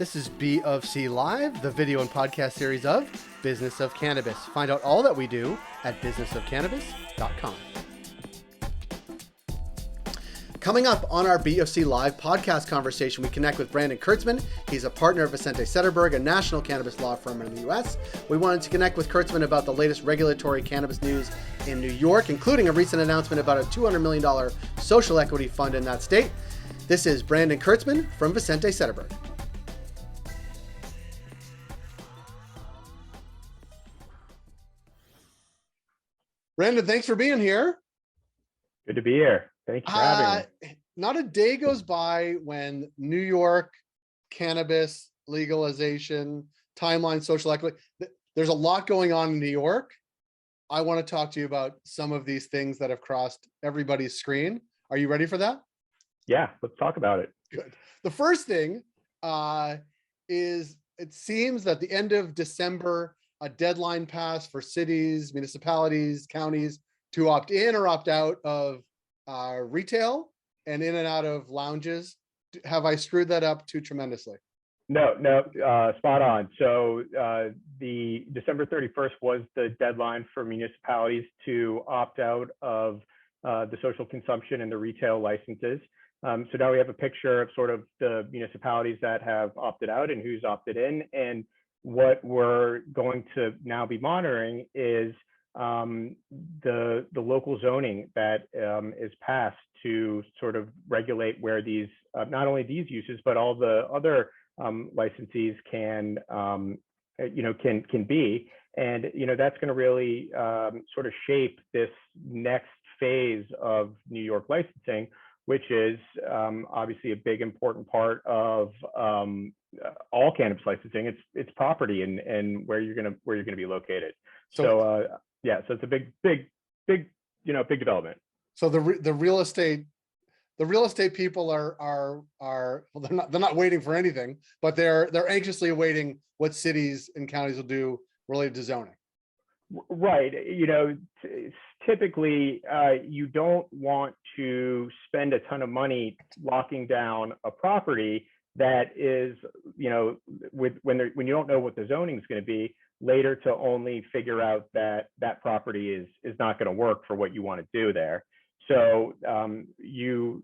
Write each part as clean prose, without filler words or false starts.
This is BofC Live, the video and podcast series of Business of Cannabis. Find out all that we do at businessofcannabis.com. Coming up on our BofC Live podcast conversation, we connect with Brandon Kurtzman. He's a partner of Vicente Sederberg, a national cannabis law firm in the U.S. We wanted to connect with Kurtzman about the latest regulatory cannabis news in New York, including a recent announcement about a $200 million social equity fund in that state. This is Brandon Kurtzman from Vicente Sederberg. Brandon, thanks for being here. Good to be here. Thank you for having me. Not a day goes by when New York cannabis legalization, timeline, social equity, there's a lot going on in New York. I want to talk to you about some of these things that have crossed everybody's screen. Are you ready for that? Yeah, let's talk about it. Good. The first thing is it seems that the end of December, a deadline passed for cities, municipalities, counties to opt in or opt out of retail and in and out of lounges. Have I screwed that up too tremendously? No, spot on. So the December 31st was the deadline for municipalities to opt out of the social consumption and the retail licenses. So now we have a picture of sort of the municipalities that have opted out and who's opted in. And what we're going to now be monitoring is the local zoning that is passed to sort of regulate where these not only these uses but all the other licensees can be, and that's going to really sort of shape this next phase of New York licensing, which is obviously a big important part of all cannabis licensing. It's property and where you're gonna be located. So it's a big development. So the real estate people are well, they're not waiting for anything, but they're anxiously awaiting what cities and counties will do related to zoning. Right. Typically you don't want to spend a ton of money locking down a property that is, when you don't know what the zoning is going to be later, to only figure out that that property is not going to work for what you want to do there. So you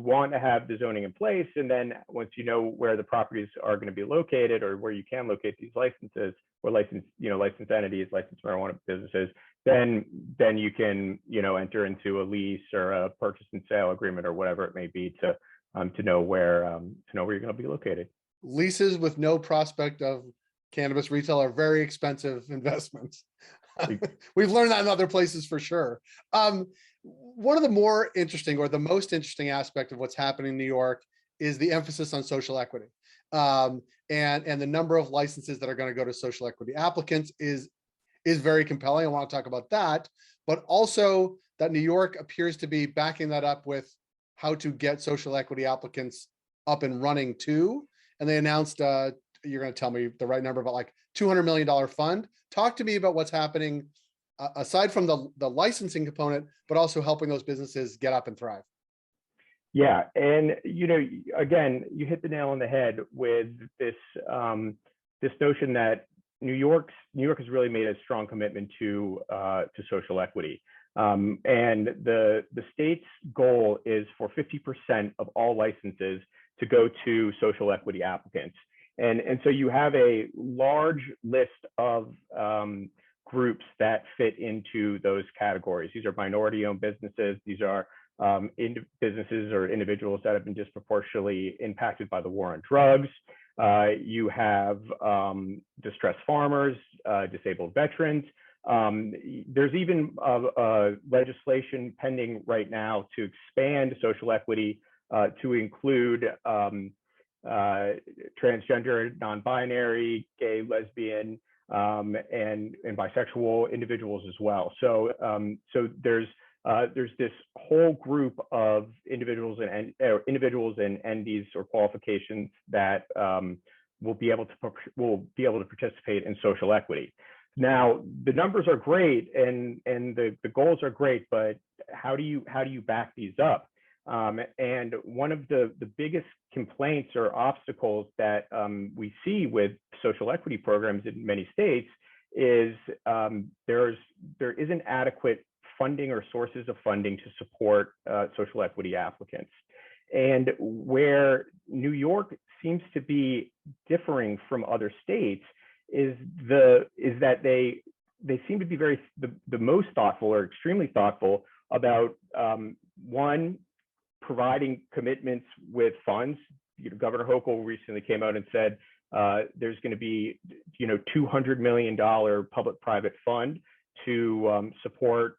want to have the zoning in place, and then once you know where the properties are going to be located or where you can locate these licenses or licensed entities, licensed marijuana businesses, then you can enter into a lease or a purchase and sale agreement or whatever it may be to know where you're going to be located. Leases with no prospect of cannabis retail are very expensive investments. We've learned that in other places for sure. One of the more interesting, or the most interesting aspect of what's happening in New York is the emphasis on social equity. And the number of licenses that are going to go to social equity applicants is very compelling. I want to talk about that, but also that New York appears to be backing that up with how to get social equity applicants up and running too. And they announced, you're going to tell me the right number, but like $200 million fund. Talk to me about what's happening aside from the licensing component, but also helping those businesses get up and thrive. Yeah, and again, you hit the nail on the head with this this notion that New York has really made a strong commitment to social equity, and the state's goal is for 50% of all licenses to go to social equity applicants, and so you have a large list of groups that fit into those categories. These are minority-owned businesses. These are businesses or individuals that have been disproportionately impacted by the war on drugs. You have distressed farmers, disabled veterans. There's even legislation pending right now to expand social equity to include transgender, non-binary, gay, lesbian, and bisexual individuals as well. So there's this whole group of individuals and entities or qualifications that will be able to participate in social equity. Now, the numbers are great and the goals are great, but how do you back these up? And one of the biggest complaints or obstacles that we see with social equity programs in many states is there isn't adequate funding or sources of funding to support social equity applicants. And where New York seems to be differing from other states is that they seem to be the most thoughtful or extremely thoughtful about one, providing commitments with funds. Governor Hochul recently came out and said there's going to be $200 million public-private fund to support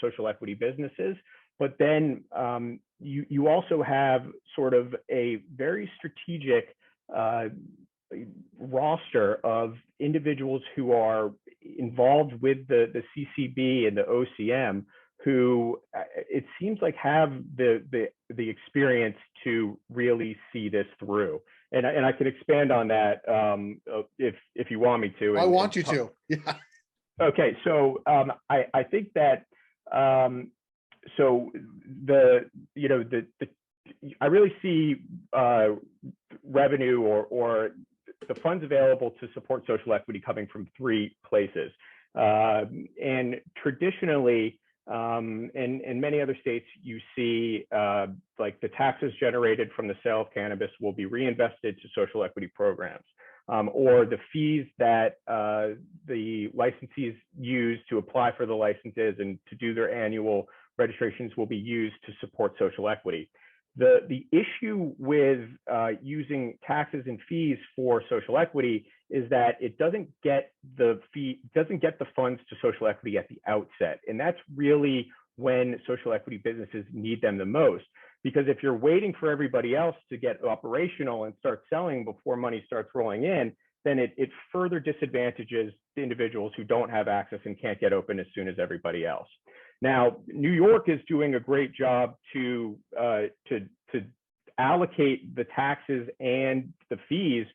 social equity businesses. But then you also have sort of a very strategic roster of individuals who are involved with the CCB and the OCM, who it seems like have the experience to really see this through. And I can expand on that if you want me to. I want you to. Yeah. Okay, so I think that so I really see revenue or the funds available to support social equity coming from three places. And traditionally, in many other states, you see like the taxes generated from the sale of cannabis will be reinvested to social equity programs, or the fees that the licensees use to apply for the licenses and to do their annual registrations will be used to support social equity. The issue with using taxes and fees for social equity is that it doesn't get the funds to social equity at the outset. And that's really when social equity businesses need them the most. Because if you're waiting for everybody else to get operational and start selling before money starts rolling in, then it further disadvantages the individuals who don't have access and can't get open as soon as everybody else. Now, New York is doing a great job to allocate the taxes and the fees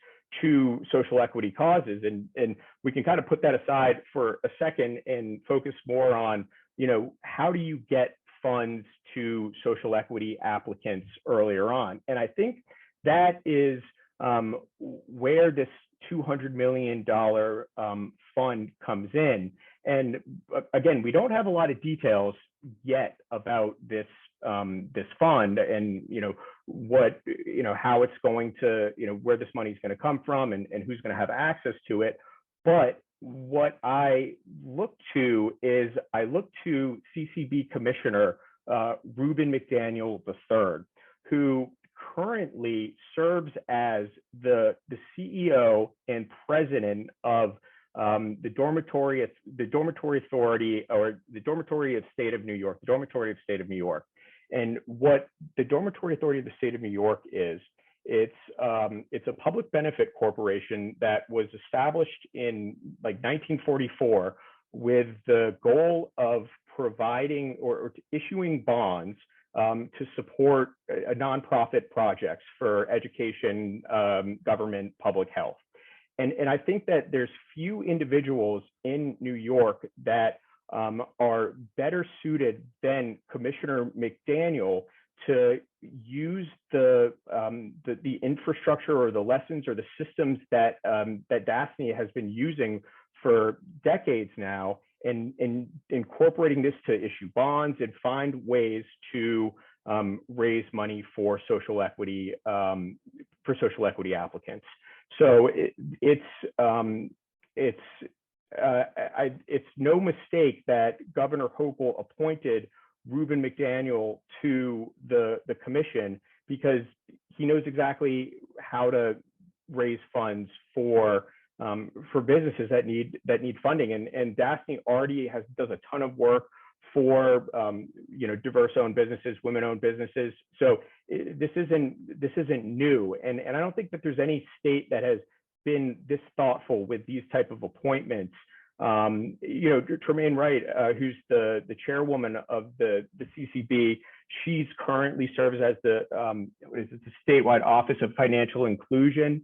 to social equity causes, and we can kind of put that aside for a second and focus more on, how do you get funds to social equity applicants earlier on? And I think that is where this $200 million fund comes in. And again, we don't have a lot of details yet about this fund and how it's going to, where this money is going to come from and who's going to have access to it. But what I look to CCB Commissioner Reuben McDaniel III, who currently serves as the CEO and president of the Dormitory Authority, or the Dormitory of State of New York, the Dormitory of State of New York. And what the Dormitory Authority of the State of New York is, it's a public benefit corporation that was established in like 1944 with the goal of providing or issuing bonds to support nonprofit projects for education, government, public health. And I think that there's few individuals in New York that are better suited than Commissioner McDaniel to use the infrastructure or the lessons or the systems that Daphne has been using for decades now, and incorporating this to issue bonds and find ways to raise money for social equity applicants. So it's no mistake that Governor Hochul appointed Reuben McDaniel to the commission, because he knows exactly how to raise funds for businesses that need funding. And Daphne already does a ton of work for diverse-owned businesses, women-owned businesses. So this isn't new, and I don't think that there's any state that has been this thoughtful with these type of appointments. Tremaine Wright, who's the chairwoman of the CCB, she's currently serves as the statewide Office of Financial Inclusion,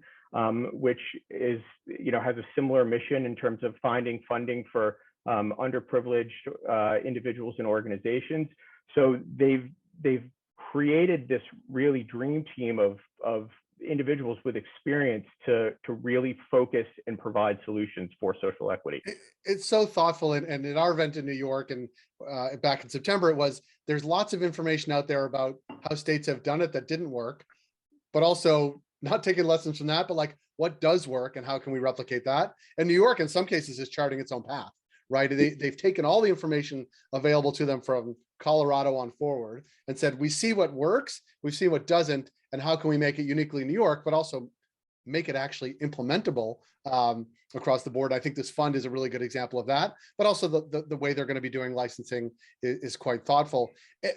which is has a similar mission in terms of finding funding for underprivileged individuals and organizations. So they've created this really dream team of individuals with experience to really focus and provide solutions for social equity. It's so thoughtful. And in our event in New York and back in September, there's lots of information out there about how states have done it that didn't work, but also not taking lessons from that, but like what does work and how can we replicate that? And New York, in some cases, is charting its own path, right? They've taken all the information available to them from Colorado on forward and said, we see what works, we've seen what doesn't, and how can we make it uniquely New York, but also make it actually implementable across the board. I think this fund is a really good example of that, but also the way they're going to be doing licensing is quite thoughtful,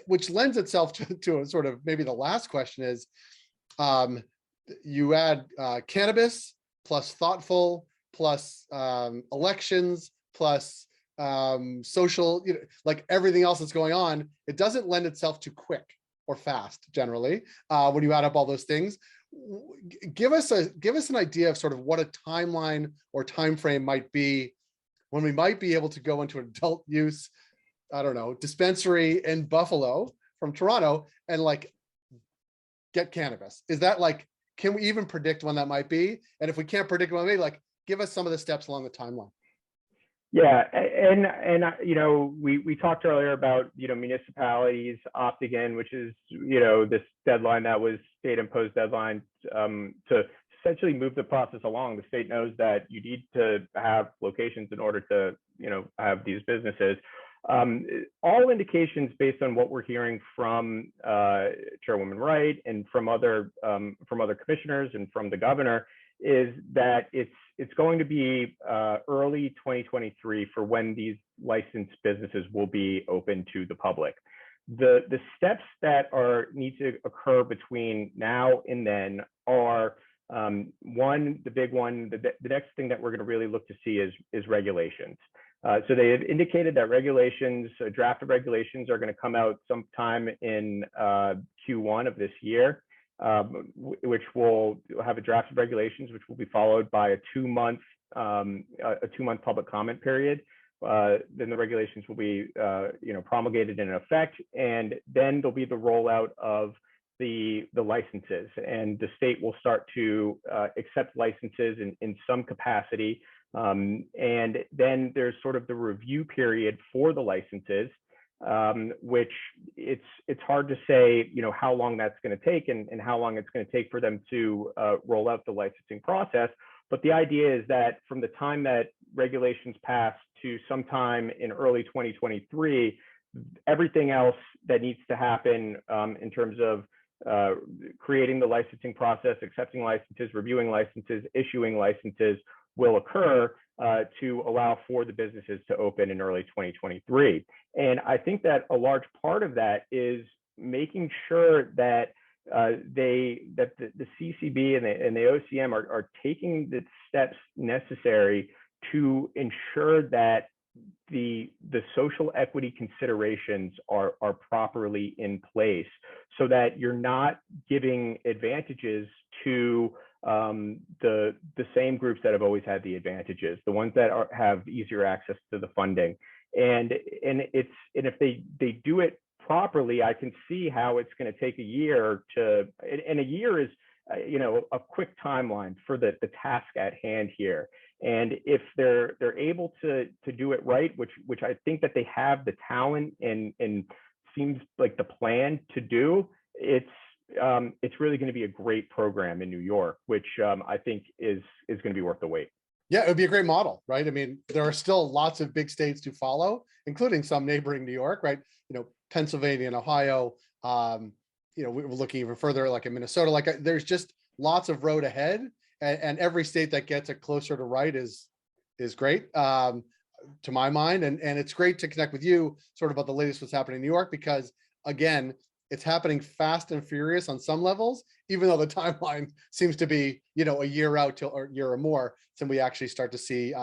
which lends itself to a sort of maybe the last question is, you add cannabis plus thoughtful plus elections plus social, like everything else that's going on, it doesn't lend itself to quick or fast generally when you add up all those things. Give us an idea of sort of what a timeline or time frame might be when we might be able to go into adult use, I don't know, dispensary in Buffalo from Toronto and like get cannabis. Is that like, can we even predict when that might be? And if we can't predict when it may, like give us some of the steps along the timeline. Yeah, and we talked earlier about municipalities opting in, which is this deadline that was state imposed deadline to essentially move the process along. The state knows that you need to have locations in order to have these businesses. All indications based on what we're hearing from Chairwoman Wright and from other commissioners and from the governor is that it's going to be early 2023 for when these licensed businesses will be open to the public. The steps that need to occur between now and then are the big one. The next thing that we're going to really look to see is regulations. So they have indicated that regulations, a draft of regulations, are going to come out sometime in Q1 of this year. Which will have a draft of regulations, which will be followed by a two-month public comment period. Then the regulations will be promulgated in effect, and then there'll be the rollout of the licenses, and the state will start to accept licenses in some capacity. And then there's sort of the review period for the licenses, which it's hard to say, how long that's going to take and how long it's going to take for them to roll out the licensing process. But the idea is that from the time that regulations pass to sometime in early 2023, everything else that needs to happen in terms of creating the licensing process, accepting licenses, reviewing licenses, issuing licenses will occur to allow for the businesses to open in early 2023. And I think that a large part of that is making sure that the CCB and the OCM are taking the steps necessary to ensure that the social equity considerations are properly in place, so that you're not giving advantages to the same groups that have always had the advantages, the ones that have easier access to the funding. And if they do it properly, I can see how it's going to take a year and a year is a quick timeline for the task at hand here. And if they're able to do it right, which I think that they have the talent and seems like the plan to do, it's really going to be a great program in New York, which I think is going to be worth the wait. Yeah, it would be a great model, right? I mean, there are still lots of big states to follow, including some neighboring New York, right? Pennsylvania and Ohio. We're looking even further, like in Minnesota. Like there's just lots of road ahead, and every state that gets it closer to right is great to my mind. And it's great to connect with you sort of about the latest what's happening in New York, because again, it's happening fast and furious on some levels, even though the timeline seems to be, a year out till a year or more, till we actually start to see,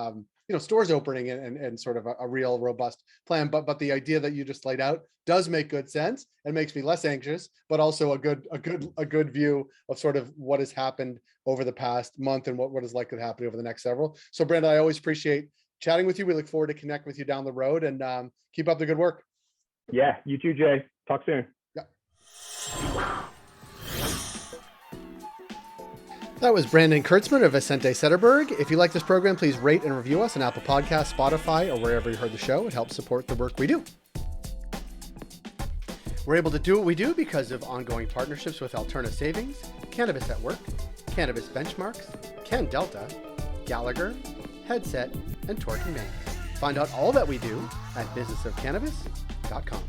stores opening and sort of a real robust plan. But the idea that you just laid out does make good sense and makes me less anxious, but also a good view of sort of what has happened over the past month and what is likely to happen over the next several. So Brandon, I always appreciate chatting with you. We look forward to connect with you down the road, and keep up the good work. Yeah, you too, Jay. Talk soon. That was Brandon Kurtzman of Vicente Sederberg. If you like this program, please rate and review us on Apple Podcasts, Spotify, or wherever you heard the show. It helps support the work we do. We're able to do what we do because of ongoing partnerships with Alterna Savings, Cannabis at Work, Cannabis Benchmarks, Ken Delta, Gallagher, Headset, and Torquay Manx. Find out all that we do at businessofcannabis.com.